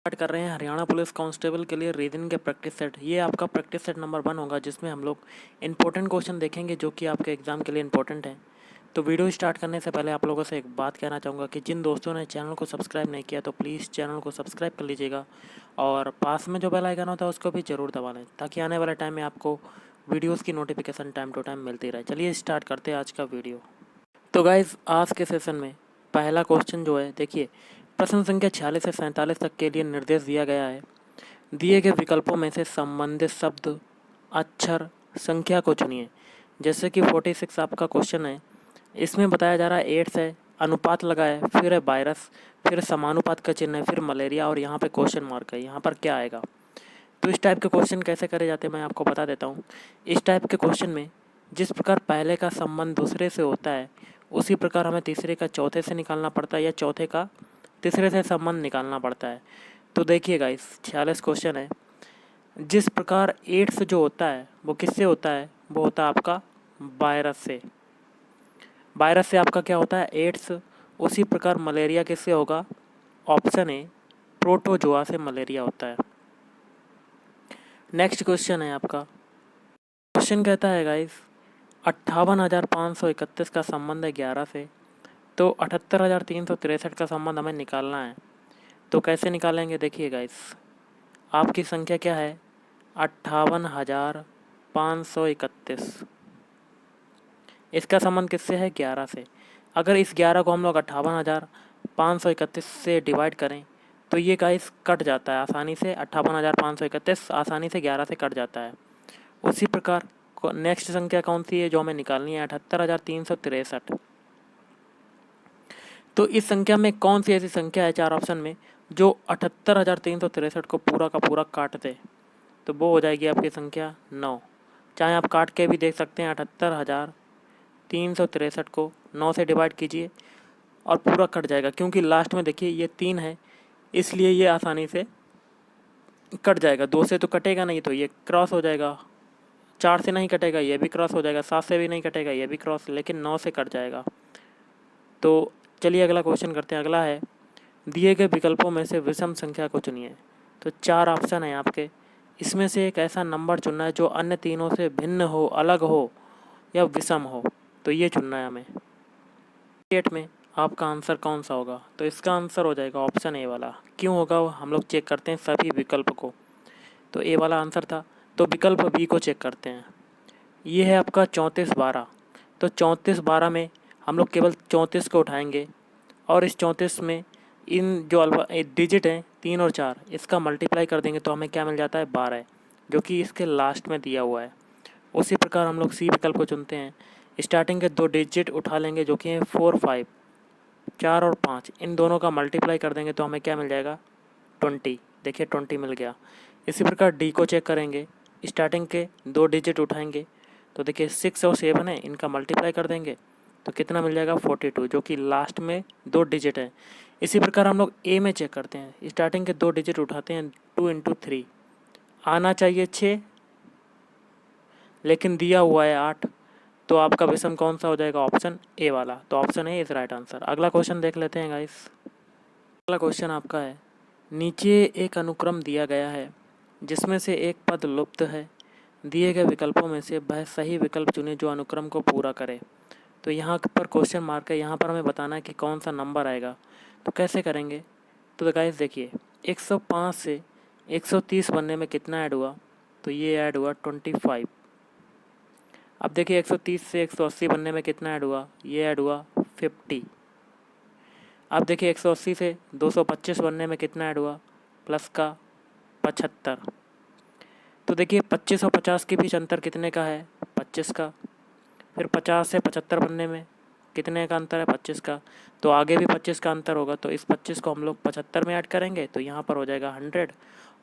Start कर रहे हैं हरियाणा पुलिस कांस्टेबल के लिए रीजनिंग के प्रैक्टिस सेट। ये आपका प्रैक्टिस सेट नंबर 1 होगा, जिसमें हम लोग इंपॉर्टेंट क्वेश्चन देखेंगे जो कि आपके एग्जाम के लिए इंपॉर्टेंट है। तो वीडियो स्टार्ट करने से पहले आप लोगों से एक बात कहना चाहूँगा कि जिन दोस्तों ने चैनल को सब्सक्राइब नहीं किया तो प्लीज़ चैनल को सब्सक्राइब कर लीजिएगा और पास में जो बेल आइकन होता है उसको भी ज़रूर दबा लें, ताकि आने वाले टाइम में आपको वीडियोज़ की नोटिफिकेशन टाइम टू टाइम मिलती रहे। चलिए स्टार्ट करते हैं आज का वीडियो। तो गाइज़, आज के सेशन में पहला क्वेश्चन जो है, देखिए, प्रश्न संख्या 46 से 47 तक के लिए निर्देश दिया गया है। दिए गए विकल्पों में से संबंधित शब्द, अक्षर, संख्या को चुनिए। जैसे कि 46 आपका क्वेश्चन है, इसमें बताया जा रहा है 8 है, अनुपात लगा है, फिर है वायरस, फिर समानुपात का चिन्ह है, फिर मलेरिया और यहाँ पे क्वेश्चन मार्क है। यहाँ पर क्या आएगा? तो इस टाइप के क्वेश्चन कैसे करे जाते हैं मैं आपको बता देता हूँ। इस टाइप के क्वेश्चन में जिस प्रकार पहले का संबंध दूसरे से होता है, उसी प्रकार हमें तीसरे का चौथे से निकालना पड़ता है या चौथे का तीसरे से संबंध निकालना पड़ता है। तो देखिए गाइस, 46 क्वेश्चन है। जिस प्रकार एड्स जो होता है वो किससे होता है? वो होता है आपका वायरस से। वायरस से आपका क्या होता है? एड्स। उसी प्रकार मलेरिया किससे होगा? ऑप्शन ए, प्रोटोजोआ से मलेरिया होता है। नेक्स्ट क्वेश्चन है आपका। क्वेश्चन कहता है गाइस, 58,531 का संबंध है 11 से, तो 78,363 का संबंध हमें निकालना है। तो कैसे निकालेंगे? देखिए गाइस, आपकी संख्या क्या है? 58,531। इसका संबंध किससे है? 11 से। अगर इस 11 को हम लोग 58,531 से डिवाइड करें तो ये गाइस कट जाता है आसानी से। 58,531 आसानी से 11 से कट जाता है। उसी प्रकार नेक्स्ट संख्या कौन सी है जो हमें निकालनी है? 78,363। तो इस संख्या में कौन सी ऐसी संख्या है चार ऑप्शन में जो 78,363 को पूरा का पूरा काट दे? तो वो हो जाएगी आपकी संख्या 9। चाहे आप काट के भी देख सकते हैं। 78,363 को 9 से डिवाइड कीजिए और पूरा कट जाएगा, क्योंकि लास्ट में देखिए ये 3 है, इसलिए ये आसानी से कट जाएगा। 2 से तो कटेगा नहीं, तो ये क्रॉस हो जाएगा। 4 से नहीं कटेगा, ये भी क्रॉस हो जाएगा। 7 से भी नहीं कटेगा, ये भी क्रॉस, लेकिन 9 से कट जाएगा। तो चलिए अगला क्वेश्चन करते हैं। अगला है, दिए गए विकल्पों में से विषम संख्या को चुनिए। तो 4 ऑप्शन है आपके, इसमें से एक ऐसा नंबर चुनना है जो अन्य तीनों से भिन्न हो, अलग हो या विषम हो। तो ये चुनना है हमें। डेट में आपका आंसर कौन सा होगा? तो इसका आंसर हो जाएगा ऑप्शन ए वाला। क्यों होगा वो हम लोग चेक करते हैं सभी विकल्प को। तो ए वाला आंसर था। तो विकल्प बी को चेक करते हैं। ये है आपका 34/12। तो 34/12 में हम लोग केवल 34 को उठाएंगे और इस 34 में इन जो डिजिट हैं 3 और 4, इसका मल्टीप्लाई कर देंगे तो हमें क्या मिल जाता है? 12, जो कि इसके लास्ट में दिया हुआ है। उसी प्रकार हम लोग सी विकल्प को चुनते हैं। स्टार्टिंग के 2 डिजिट उठा लेंगे जो कि हैं 4, 5, 4 और 5, इन दोनों का मल्टीप्लाई कर देंगे तो हमें क्या मिल जाएगा? 20। देखिए 20 मिल गया। इसी प्रकार डी को चेक करेंगे। स्टार्टिंग के 2 डिजिट उठाएंगे तो देखिए 6 और 7 है, इनका मल्टीप्लाई कर देंगे तो कितना मिल जाएगा? 42, जो कि लास्ट में 2 डिजिट है। इसी प्रकार हम लोग ए में चेक करते हैं। स्टार्टिंग के 2 डिजिट उठाते हैं, 2 इंटू 3 आना चाहिए 6, लेकिन दिया हुआ है 8। तो आपका विषम कौन सा हो जाएगा? ऑप्शन ए वाला। तो option A is right answer. अगला क्वेश्चन देख लेते हैं गाइस। अगला क्वेश्चन आपका है, नीचे एक अनुक्रम दिया गया है जिसमें से एक पद लुप्त है। दिए गए विकल्पों में से वह सही विकल्प चुने जो अनुक्रम को पूरा करे। तो यहाँ पर क्वेश्चन मार्क है, यहाँ पर हमें बताना है कि कौन सा नंबर आएगा। तो कैसे करेंगे? तो गाइस देखिए, 105 से 130 बनने में कितना ऐड हुआ? तो ये ऐड हुआ 25। अब देखिए 130 से 180 बनने में कितना ऐड हुआ? ये ऐड हुआ 50। अब देखिए 180 से 225 बनने में कितना ऐड हुआ? प्लस का 75। तो देखिए 25 और 50 के बीच अंतर कितने का है? 25 का। फिर 50 से 75 बनने में कितने का अंतर है? 25 का। तो आगे भी 25 का अंतर होगा, तो इस 25 को हम लोग 75 में ऐड करेंगे तो यहाँ पर हो जाएगा 100,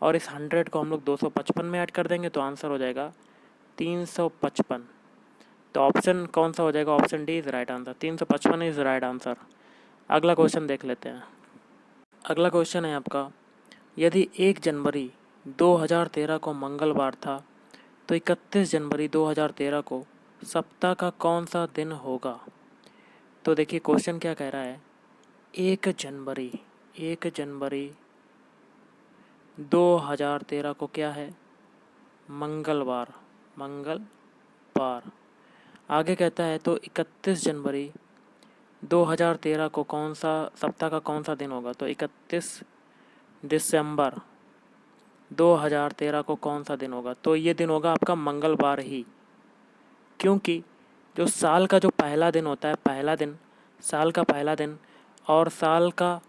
और इस 100 को हम लोग 255 में ऐड कर देंगे तो आंसर हो जाएगा 355। तो ऑप्शन कौन सा हो जाएगा? Option D is right answer. 355 is right answer. अगला क्वेश्चन देख लेते हैं। अगला क्वेश्चन है आपका, यदि 1 जनवरी 2013 को मंगलवार था तो 31 जनवरी 2013 को सप्ताह का कौन सा दिन होगा? तो देखिए क्वेश्चन क्या कह रहा है, 1 जनवरी 1 जनवरी 2013 को क्या है? मंगलवार, मंगलवार। आगे कहता है तो 31 जनवरी 2013 को कौन सा सप्ताह का कौन सा दिन होगा? तो 31 दिसंबर 2013 को कौन सा दिन होगा? तो ये दिन होगा आपका मंगलवार ही, क्योंकि जो साल का जो पहला दिन होता है, पहला दिन, साल का पहला दिन, और साल का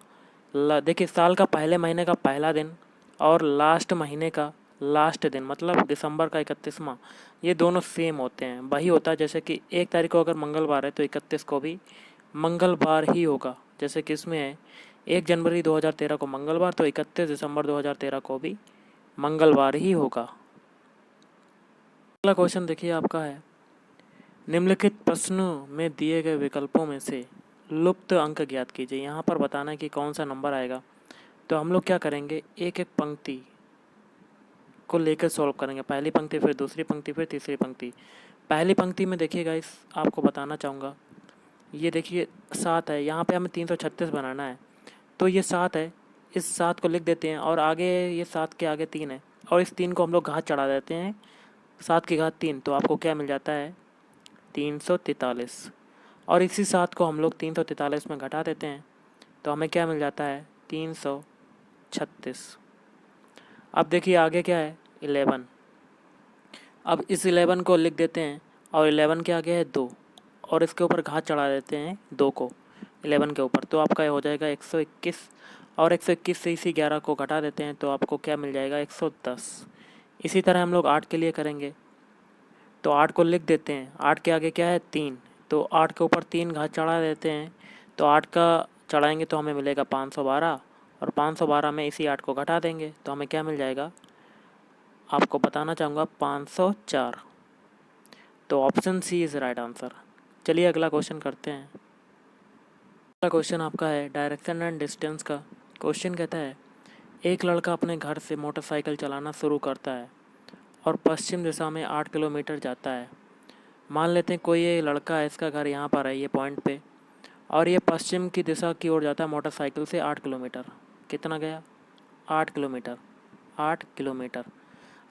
देखिए साल का पहले महीने का पहला दिन और लास्ट महीने का लास्ट दिन, मतलब दिसंबर का 31वां, ये दोनों सेम होते हैं। वही होता है जैसे कि 1 तारीख को अगर मंगलवार है तो 31 को भी मंगलवार ही होगा। जैसे कि इसमें है 1 जनवरी 2013 को मंगलवार, तो 31 दिसंबर 2013 को भी मंगलवार ही होगा। अगला क्वेश्चन देखिए आपका है, निम्नलिखित प्रश्नों में दिए गए विकल्पों में से लुप्त अंक ज्ञात कीजिए। यहाँ पर बताना है कि कौन सा नंबर आएगा। तो हम लोग क्या करेंगे, एक एक पंक्ति को लेकर सॉल्व करेंगे। पहली पंक्ति, फिर दूसरी पंक्ति, फिर तीसरी पंक्ति। पहली पंक्ति में देखिएगा, इस आपको बताना चाहूँगा, ये देखिए 7 है, यहाँ पे हमें 336 बनाना है, तो ये 7 है, इस 7 को लिख देते हैं और आगे ये 7 के आगे 3 है और इस 3 को हम लोग घात चढ़ा देते हैं, 7 की घात 3, तो आपको क्या मिल जाता है? 343। और इसी 7 को हम लोग 343 में घटा देते हैं तो हमें क्या मिल जाता है? 336। अब देखिए आगे क्या है? 11। अब इस 11 को लिख देते हैं और 11 के आगे है 2 और इसके ऊपर घात चढ़ा देते हैं 2 को 11 के ऊपर, तो आपका हो जाएगा 121 और 121 से इसी 11 को घटा देते हैं तो आपको क्या मिल जाएगा? 110। इसी तरह हम लोग 8 के लिए करेंगे, तो 8 को लिख देते हैं, 8 के आगे क्या है? 3, तो 8 के ऊपर 3 घात चढ़ा देते हैं, तो 8 का चढ़ाएंगे तो हमें मिलेगा 512 और 512 में इसी 8 को घटा देंगे तो हमें क्या मिल जाएगा? आपको बताना चाहूँगा 504। तो option C is right answer. चलिए अगला क्वेश्चन करते हैं। अगला क्वेश्चन आपका है डायरेक्शन एंड डिस्टेंस का। क्वेश्चन कहता है, एक लड़का अपने घर से मोटरसाइकिल चलाना शुरू करता है और पश्चिम दिशा में 8 किलोमीटर जाता है। मान लेते हैं कोई ये लड़का है, इसका घर यहाँ पर है, ये पॉइंट पे, और ये पश्चिम की दिशा की ओर जाता है मोटरसाइकिल से 8 किलोमीटर। कितना गया? 8 किलोमीटर, 8 किलोमीटर।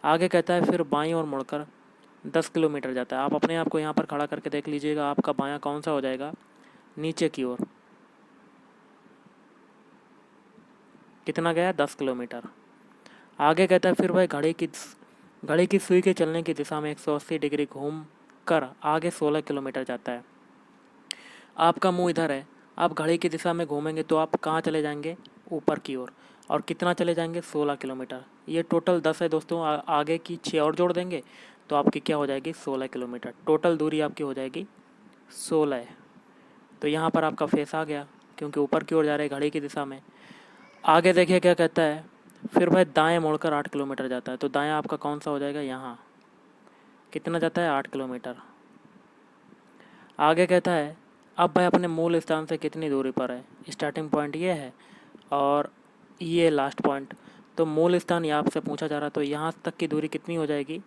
आगे कहता है फिर बाईं ओर मुड़कर 10 किलोमीटर जाता है। आप अपने आप को यहाँ पर खड़ा करके देख लीजिएगा, आपका बायां कौन सा हो जाएगा? नीचे की ओर। कितना गया? 10 किलोमीटर। आगे कहता है फिर वह घड़ी की सुई के चलने की दिशा में 180 डिग्री घूम कर आगे 16 किलोमीटर जाता है। आपका मुंह इधर है, आप घड़ी की दिशा में घूमेंगे तो आप कहाँ चले जाएंगे? ऊपर की ओर। और कितना चले जाएंगे? 16 किलोमीटर। ये टोटल 10 है दोस्तों, आगे की 6 और जोड़ देंगे तो आपकी क्या हो जाएगी? 16 किलोमीटर। टोटल दूरी आपकी हो जाएगी 16। तो यहाँ पर आपका फेस आ गया क्योंकि ऊपर की ओर जा रहे घड़ी की दिशा में। आगे देखिए क्या कहता है, फिर वह दाएँ मुड़कर 8 किलोमीटर जाता है, तो दायाँ आपका कौन सा हो जाएगा? यहाँ। कितना जाता है? 8 किलोमीटर। आगे कहता है अब वह अपने मूल स्थान से कितनी दूरी पर है? स्टार्टिंग पॉइंट ये है और ये लास्ट पॉइंट, तो मूल स्थान ये आपसे पूछा जा रहा है, तो यहाँ तक की दूरी कितनी हो जाएगी?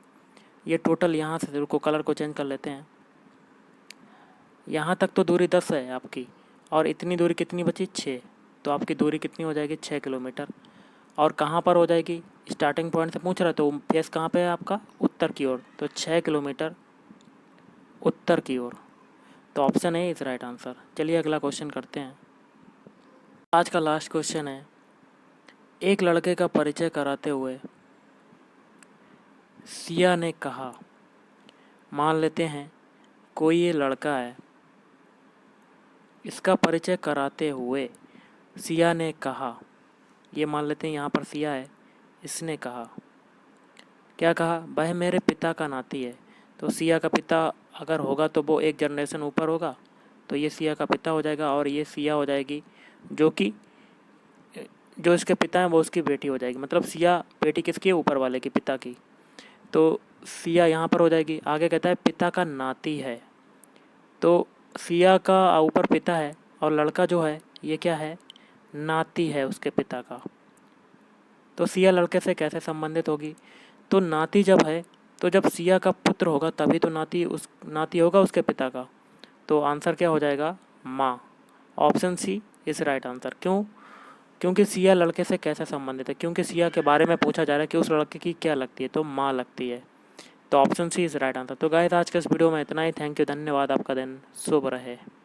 ये टोटल यहाँ से, रुको कलर को चेंज कर लेते हैं, यहाँ तक तो दूरी 10 है आपकी और इतनी दूरी कितनी बची? 6, तो आपकी दूरी कितनी हो जाएगी? 6 किलोमीटर। और कहाँ पर हो जाएगी? स्टार्टिंग पॉइंट से पूछ रहा है तो फेस कहाँ पे है आपका? उत्तर की ओर, तो 6 किलोमीटर उत्तर की ओर। तो option A is right answer. चलिए अगला क्वेश्चन करते हैं। आज का लास्ट क्वेश्चन है, एक लड़के का परिचय कराते हुए सिया ने कहा, मान लेते हैं कोई ये लड़का है, इसका परिचय कराते हुए सिया ने कहा, ये मान लेते हैं यहाँ पर सिया है, इसने कहा, क्या कहा? वह मेरे पिता का नाती है। तो सिया का पिता अगर होगा तो वो एक जनरेशन ऊपर होगा, तो ये सिया का पिता हो जाएगा और ये सिया हो जाएगी, जो इसके पिता हैं वो उसकी बेटी हो जाएगी, मतलब सिया बेटी किसकी है? ऊपर वाले की, पिता की। तो सिया यहाँ पर हो जाएगी। आगे कहता है पिता का नाती है, तो सिया का ऊपर पिता है और लड़का जो है ये क्या है? नाती है उसके पिता का। तो सिया लड़के से कैसे संबंधित होगी? तो नाती जब है तो जब सिया का पुत्र होगा तभी तो नाती होगा उसके पिता का। तो आंसर क्या हो जाएगा? माँ। Option C is right answer. क्यों? क्योंकि सिया लड़के से कैसे संबंधित है, क्योंकि सिया के बारे में पूछा जा रहा है कि उस लड़के की क्या लगती है, तो माँ लगती है। तो option C is right answer. तो गाइस आज के इस वीडियो में इतना ही। थैंक यू, धन्यवाद। आपका दिन शुभ रहे।